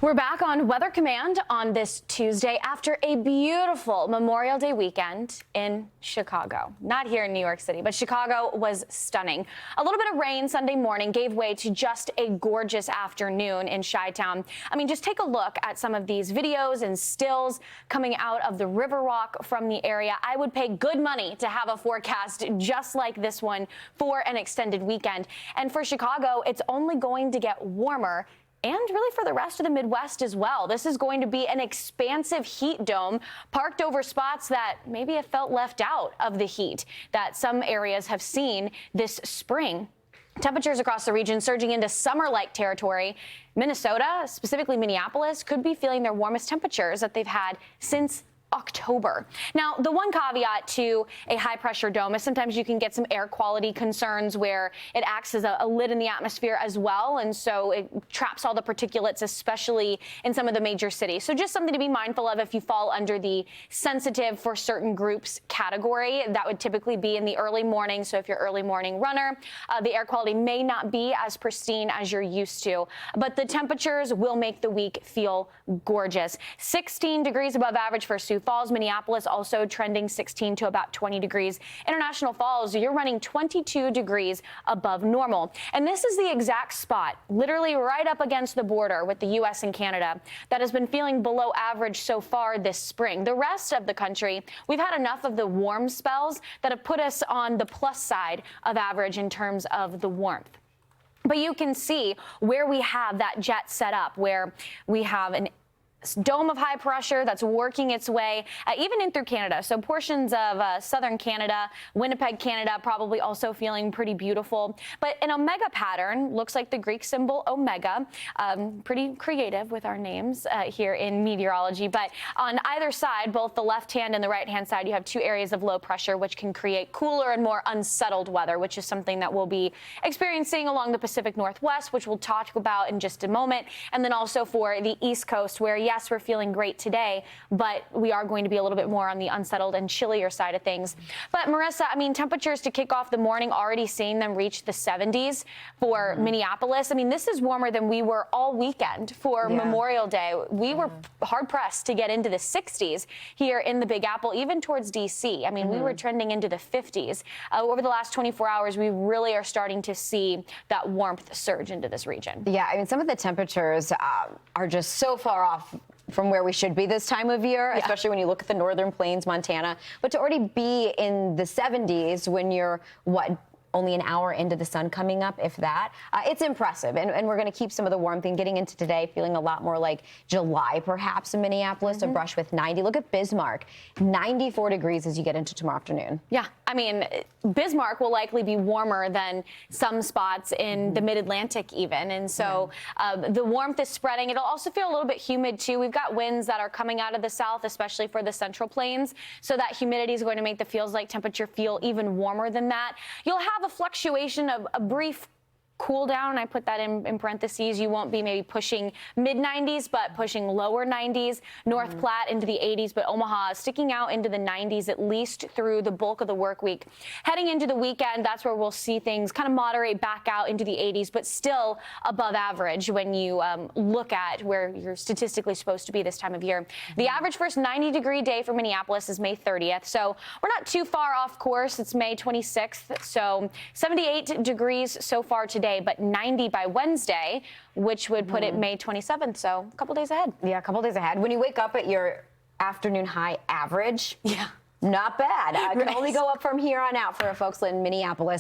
We're back on Weather Command on this Tuesday after a beautiful Memorial Day weekend in Chicago. Not here in New York City, but Chicago was stunning. A little bit of rain Sunday morning gave way to just a gorgeous afternoon in Chi-Town. I mean, just take a look at some of these videos and stills coming out of the River Rock from the area. I would pay good money to have a forecast just like this one for an extended weekend. And for Chicago, it's only going to get warmer, and really for the rest of the Midwest as well. This is going to be an expansive heat dome parked over spots that maybe have felt left out of the heat that some areas have seen this spring. Temperatures across the region surging into summer-like territory. Minnesota, specifically Minneapolis, could be feeling their warmest temperatures that they've had since October. Now, the one caveat to a high-pressure dome is sometimes you can get some air quality concerns where it acts as a lid in the atmosphere as well, and so it traps all the particulates, especially in some of the major cities. So just something to be mindful of if you fall under the sensitive for certain groups category. That would typically be in the early morning, so if you're early morning runner, the air quality may not be as pristine as you're used to, but the temperatures will make the week feel gorgeous. 16 degrees above average for Sioux Falls. Minneapolis also trending 16 to about 20 degrees. International Falls, you're running 22 degrees above normal. And this is the exact spot, literally right up against the border with the U.S. and Canada, that has been feeling below average so far this spring. The rest of the country, we've had enough of the warm spells that have put us on the plus side of average in terms of the warmth. But you can see where we have that jet set up, where we have an dome of high pressure that's working its way even in through Canada. So portions of southern Canada, Winnipeg, Canada, probably also feeling pretty beautiful. But an omega pattern looks like the Greek symbol omega. Pretty creative with our names here in meteorology. But on either side, both the left hand and the right hand side, you have two areas of low pressure, which can create cooler and more unsettled weather, which is something that we'll be experiencing along the Pacific Northwest, which we'll talk about in just a moment. And then also for the East Coast, where yes, we're feeling great today, but we are going to be a little bit more on the unsettled and chillier side of things. But Marissa, I mean, temperatures to kick off the morning, already seeing them reach the 70s for Minneapolis. I mean, this is warmer than we were all weekend for Memorial Day. We were hard pressed to get into the 60s here in the Big Apple, even towards D.C. I mean, we were trending into the 50s. Over the last 24 hours, we really are starting to see that warmth surge into this region. Yeah, I mean, some of the temperatures are just so far off from where we should be this time of year, especially when you look at the northern plains, Montana. But to already be in the 70s when you're, only an hour into the sun coming up, if that, it's impressive. And we're going to keep some of the warmth and getting into today feeling a lot more like July, perhaps, in Minneapolis, a brush with 90. Look at Bismarck, 94 degrees as you get into tomorrow afternoon. Yeah, I mean, Bismarck will likely be warmer than some spots in the mid-Atlantic even. And so the warmth is spreading. It'll also feel a little bit humid, too. We've got winds that are coming out of the south, especially for the central plains. So that humidity is going to make the feels like temperature feel even warmer than that. You'll have a fluctuation of a brief cool down. I put that in parentheses. You won't be maybe pushing mid-90s, but pushing lower 90s. North Platte into the 80s, but Omaha sticking out into the 90s at least through the bulk of the work week. Heading into the weekend, that's where we'll see things kind of moderate back out into the 80s, but still above average when you look at where you're statistically supposed to be this time of year. The average first 90-degree day for Minneapolis is May 30th, so we're not too far off course. It's May 26th, so 78 degrees so far today, but 90 by Wednesday, which would put it May 27th. So a couple days ahead. Yeah, a couple days ahead. When you wake up at your afternoon high average, not bad. Can only go up from here on out for folks in Minneapolis.